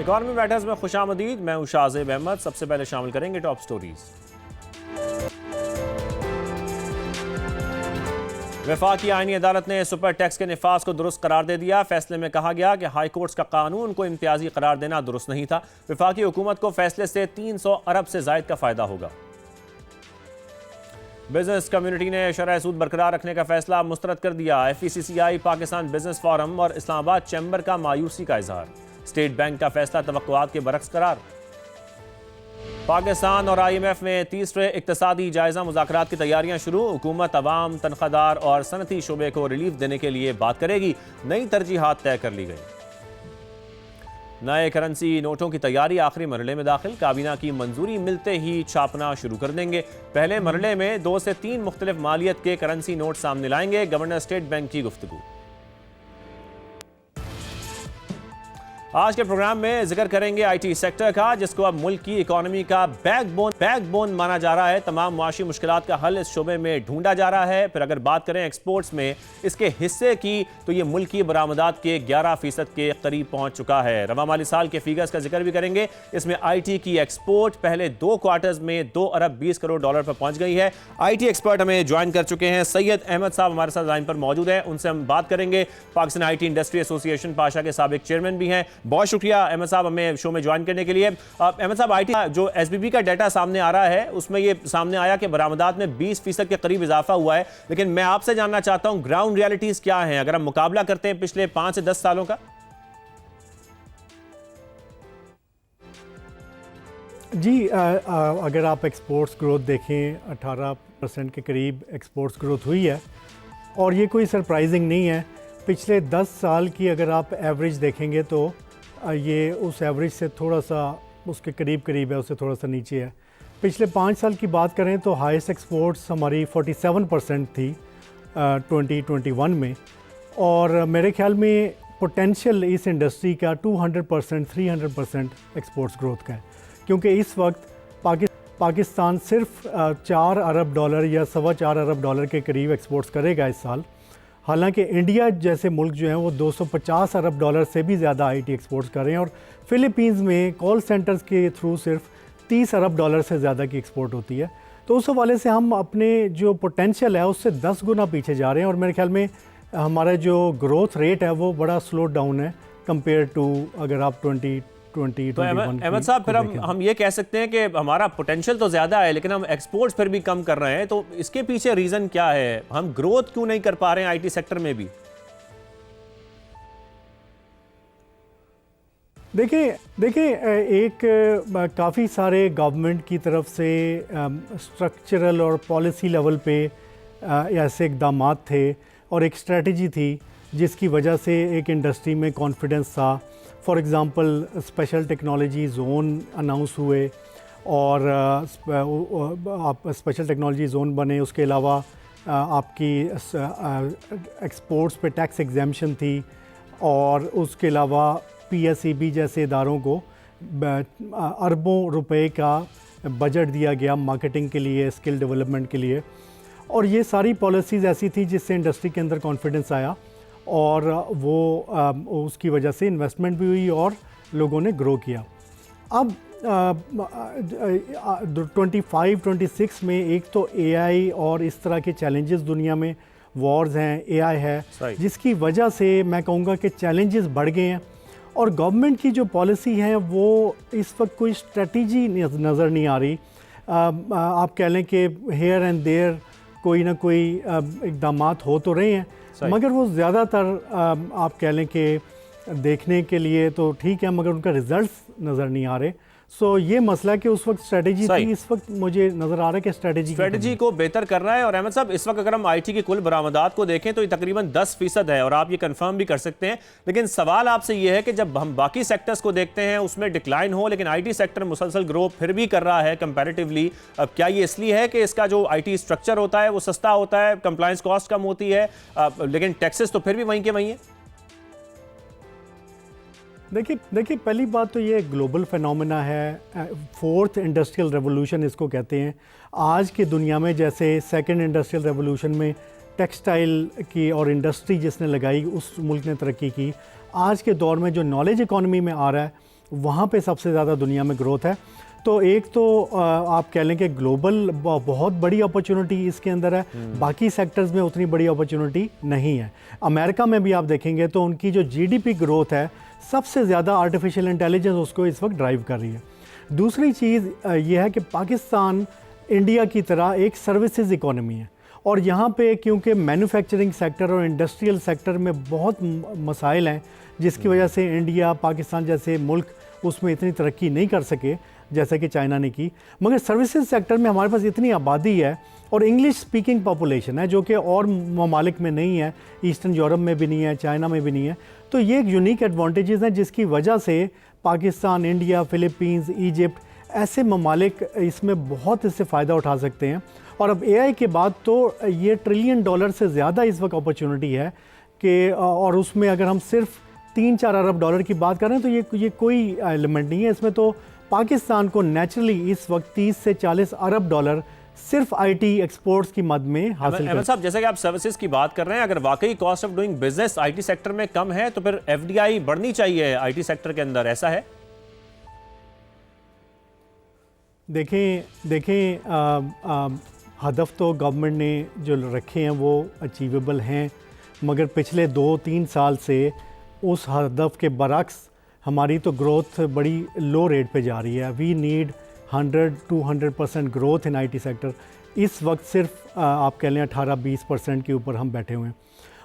Economy matters में खुशामदीद। मैं हूं शाहज़ेब अहमद। सबसे पहले शामिल करेंगे टॉप स्टोरीज। वफाकी आईनी अदालत ने सुपर टैक्स के निफाज को दुरुस्त करार दे दिया। फैसले में कहा गया कि हाई कोर्ट्स का कानून को इम्तियाजी करार देना दुरुस्त नहीं था। वफाकी हुकूमत को फैसले से 300 अरब से जायद का फायदा होगा। बिजनेस कम्युनिटी ने शरह सूद बरकरार रखने का फैसला मुस्तरद कर दिया। FECCI, पाकिस्तान बिजनेस फोरम और इस्लामाबाद चैम्बर का मायूसी का इजहार। स्टेट बैंक का फैसला तवक्कुआत के बरक्स करार। पाकिस्तान और IMF में तीसरे इक्तसादी जायजा मुज़ाकरात की तैयारियां शुरू। हुकूमत अवाम, तनख्वाहदार और सनती शोबे को रिलीफ देने के लिए बात करेगी। नई तरजीहात तय कर ली गई। नए करेंसी नोटों की तैयारी आखिरी मरहले में दाखिल। काबीना की मंजूरी मिलते ही छापना शुरू कर देंगे। पहले मरहले में 2 से 3 मुख्तलिफ मालियत के करेंसी नोट सामने लाएंगे। गवर्नर स्टेट बैंक की गुफ्तगू। आज के प्रोग्राम में जिक्र करेंगे IT सेक्टर का, जिसको अब मुल्क की इकोनॉमी का बैकबोन माना जा रहा है। तमाम मुआशी मुश्किलात का हल इस शोबे में ढूंढा जा रहा है। फिर अगर बात करें एक्सपोर्ट्स में इसके हिस्से की, तो ये मुल्क की बरामदात के 11% के करीब पहुंच चुका है। रवा माली साल के फिगर्स का जिक्र भी करेंगे। इसमें IT की एक्सपोर्ट पहले 2 क्वार्टर्स में 2 अरब 20 करोड़ डॉलर पर पहुंच गई है। IT एक्सपर्ट हमें ज्वाइन कर चुके हैं। सैयद अहमद साहब हमारे साथ लाइन पर मौजूद हैं। उनसे हम बात करेंगे। Pakistan IT industry association Pasha के साबिक चेयरमैन भी हैं। बहुत शुक्रिया अहमद साहब हमें शो में ज्वाइन करने के लिए। अहमद साहब, IT जो SBB का डाटा सामने आ रहा है उसमें ये सामने आया कि बरामदात में 20% के करीब इजाफा हुआ है। लेकिन मैं आपसे जानना चाहता हूं ग्राउंड रियलिटीज क्या हैं अगर हम मुकाबला करते हैं पिछले 5 से 10 सालों का। जी, अगर आप एक्सपोर्ट्स ग्रोथ देखें 18% के करीब एक्सपोर्ट्स ग्रोथ हुई है और ये कोई सरप्राइजिंग नहीं है। पिछले 10 साल की अगर आप एवरेज देखेंगे तो ये उस एवरेज से थोड़ा सा उसके करीब है, उससे थोड़ा सा नीचे है। पिछले 5 साल की बात करें तो हाईएस्ट एक्सपोर्ट्स हमारी 47% थी 2021 में, और मेरे ख्याल में पोटेंशियल इस इंडस्ट्री का 200%, 300% एक्सपोर्ट्स ग्रोथ का है, क्योंकि इस वक्त पाकिस्तान सिर्फ 4 अरब डॉलर या 4.25 अरब डॉलर के करीब एक्सपोर्ट्स करेगा इस साल। हालांकि इंडिया जैसे मुल्क जो हैं वो 250 अरब डॉलर से भी ज़्यादा IT एक्सपोर्ट्स कर रहे हैं, और फ़िलीपींस में कॉल सेंटर्स के थ्रू सिर्फ 30 अरब डॉलर से ज़्यादा की एक्सपोर्ट होती है। तो उस हवाले से हम अपने जो पोटेंशियल है उससे 10 गुना पीछे जा रहे हैं, और मेरे ख्याल में हमारा जो ग्रोथ रेट है वो बड़ा स्लो डाउन है कंपेयर टू अगर आप 2021 तो अहमद साहब, फिर हम ये कह सकते हैं कि हमारा पोटेंशियल तो ज़्यादा है लेकिन हम एक्सपोर्ट्स फिर भी कम कर रहे हैं। तो इसके पीछे रीज़न क्या है? हम ग्रोथ क्यों नहीं कर पा रहे हैं IT सेक्टर में भी? देखिए एक काफ़ी सारे गवर्नमेंट की तरफ से स्ट्रक्चरल और पॉलिसी लेवल पे ऐसे इक़दाम थे और एक स्ट्रेटजी थी जिसकी वजह से एक इंडस्ट्री में कॉन्फिडेंस था। For example special technology zone announce हुए और आप स्पेशल टेक्नोलॉजी जोन बने। उसके अलावा आपकी एक्सपोर्ट्स पे टैक्स एग्जेम्पशन थी, और उसके अलावा PSEB जैसे इदारों को अरबों रुपए का बजट दिया गया मार्केटिंग के लिए, स्किल डेवलपमेंट के लिए, और ये सारी पॉलिसीज़ ऐसी थी जिससे इंडस्ट्री के अंदर कॉन्फिडेंस आया और वो उसकी वजह से इन्वेस्टमेंट भी हुई और लोगों ने ग्रो किया। अब 25-26 में एक तो AI और इस तरह के चैलेंजेस दुनिया में, वॉर्स हैं, AI है, जिसकी वजह से मैं कहूँगा कि चैलेंजेस बढ़ गए हैं, और गवर्नमेंट की जो पॉलिसी है वो इस वक्त कोई स्ट्रेटजी नज़र नहीं आ रही। आप कह लें कि हेयर एंड देयर कोई ना कोई इक़दाम हो तो रहे हैं, मगर वो ज़्यादातर आप कह लें कि देखने के लिए तो ठीक है, मगर उनका रिजल्ट्स नज़र नहीं आ रहे। सो ये मसला कि उस वक्त स्ट्रेटजी थी, इस वक्त मुझे नज़र आ रहा है कि स्ट्रेटजी को बेहतर कर रहा है। और अहमद साहब, इस वक्त अगर हम IT की कुल बरामदात को देखें तो ये तकरीबन 10% है, और आप ये कंफर्म भी कर सकते हैं। लेकिन सवाल आपसे ये है कि जब हम बाकी सेक्टर्स को देखते हैं उसमें डिक्लाइन हो, लेकिन IT सेक्टर मुसलसल ग्रो फिर भी कर रहा है कंपैरेटिवली। अब क्या ये इसलिए है कि इसका जो IT स्ट्रक्चर होता है वो सस्ता होता है, कंप्लायंस कॉस्ट कम होती है, लेकिन टैक्सेस तो फिर भी वहीं के वहीं है? देखिए पहली बात तो ये ग्लोबल फिनोमेना है। 4th इंडस्ट्रियल रेवोल्यूशन इसको कहते हैं। आज की दुनिया में जैसे 2nd इंडस्ट्रियल रेवोल्यूशन में टेक्सटाइल की और इंडस्ट्री जिसने लगाई उस मुल्क ने तरक्की की, आज के दौर में जो नॉलेज इकॉनमी में आ रहा है वहाँ पे सबसे ज़्यादा दुनिया में ग्रोथ है। तो एक तो आप कह लें कि ग्लोबल बहुत बड़ी अपॉर्चुनिटी इसके अंदर है, बाकी सेक्टर्स में उतनी बड़ी अपॉर्चुनिटी नहीं है। अमेरिका में भी आप देखेंगे तो उनकी जो जीडीपी ग्रोथ है सबसे ज़्यादा आर्टिफिशियल इंटेलिजेंस उसको इस वक्त ड्राइव कर रही है। दूसरी चीज़ ये है कि पाकिस्तान इंडिया की तरह एक सर्विसेज इकोनॉमी है, और यहाँ पे क्योंकि मैन्युफैक्चरिंग सेक्टर और इंडस्ट्रियल सेक्टर में बहुत मसाइल हैं, जिसकी वजह से इंडिया, पाकिस्तान जैसे मुल्क उसमें इतनी तरक्की नहीं कर सके जैसे कि चाइना ने की। मगर सर्विसेज सेक्टर में हमारे पास इतनी आबादी है और इंग्लिश स्पीकिंग पॉपुलेशन है जो कि और ममालिक में नहीं है, ईस्टर्न यूरोप में भी नहीं है, चाइना में भी नहीं है। तो ये एक यूनिक एडवांटेजेस हैं जिसकी वजह से पाकिस्तान, इंडिया, फ़िलीपींस, इजिप्ट ऐसे ममालिक इसमें बहुत इससे फ़ायदा उठा सकते हैं। और अब एआई के बाद तो ये $1 ट्रिलियन से ज़्यादा इस वक्त अपॉर्चुनिटी है कि, और उसमें अगर हम सिर्फ 3-4 अरब डॉलर की बात करें तो ये कोई एलिमेंट नहीं है। इसमें तो पाकिस्तान को नेचुरली इस वक्त 30 से 40 अरब डॉलर सिर्फ आईटी एक्सपोर्ट्स की मद में हासिल अहमद साहब, जैसे कि आप सर्विसेज की बात कर रहे हैं, अगर वाकई cost of doing business IT sector में कम है तो फिर एफडीआई बढ़नी चाहिए आईटी सेक्टर के अंदर, ऐसा है? देखें हदफ तो गवर्नमेंट ने जो रखे हैं वो अचीवेबल हैं, मगर पिछले 2-3 साल से उस हदफ के बरक्स हमारी तो ग्रोथ बड़ी लो रेट पे जा रही है। We need 100-200% growth in IT sector. इस वक्त सिर्फ आप कह लें 18-20% के ऊपर हम बैठे हुए हैं,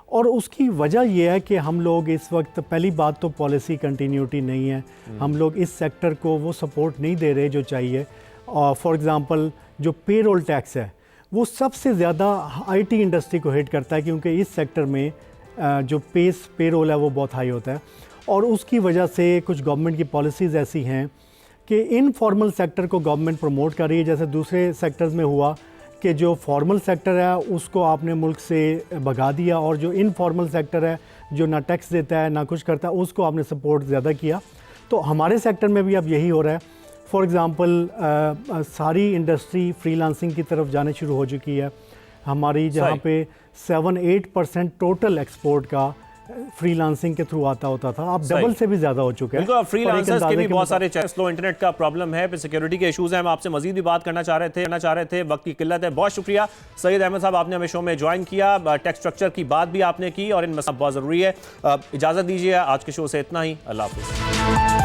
और उसकी वजह यह है कि हम लोग इस वक्त, पहली बात तो पॉलिसी कंटिन्यूटी नहीं है, हम लोग इस सेक्टर को वो सपोर्ट नहीं दे रहे जो चाहिए। फॉर एग्ज़ाम्पल जो पेरोल टैक्स है वो सबसे ज़्यादा आईटी इंडस्ट्री को हिट करता है, क्योंकि इस सेक्टर में जो पेरोल है वो बहुत हाई होता है, और उसकी वजह से कुछ गवर्नमेंट की पॉलिसीज़ ऐसी हैं कि इनफॉर्मल सेक्टर को गवर्नमेंट प्रमोट कर रही है। जैसे दूसरे सेक्टर्स में हुआ कि जो फॉर्मल सेक्टर है उसको आपने मुल्क से भगा दिया, और जो इनफॉर्मल सेक्टर है जो ना टैक्स देता है ना कुछ करता है उसको आपने सपोर्ट ज़्यादा किया। तो हमारे सेक्टर में भी अब यही हो रहा है। फॉर एग्ज़ाम्पल सारी इंडस्ट्री फ्रीलांसिंग की तरफ जाने शुरू हो चुकी है। हमारी जहाँ पे 7-8% टोटल एक्सपोर्ट का फ्रीलांसिंग के थ्रू आता होता था, अब डबल से भी ज़्यादा हो चुका है। बिल्कुल, फ्रीलांसर्स के भी बहुत सारे स्लो इंटरनेट का प्रॉब्लम है, सिक्योरिटी के इश्यूज हैं। हम आपसे मजीद भी बात करना चाह रहे थे, वक्त की किल्लत है। बहुत शुक्रिया सईद अहमद साहब, आपने हमें शो में ज्वाइन किया, टैक्स स्ट्रक्चर की बात भी आपने की और इन मसला बहुत ज़रूरी है। इजाज़त दीजिए, आज के शो से इतना ही। अल्लाह हाफ़िज़।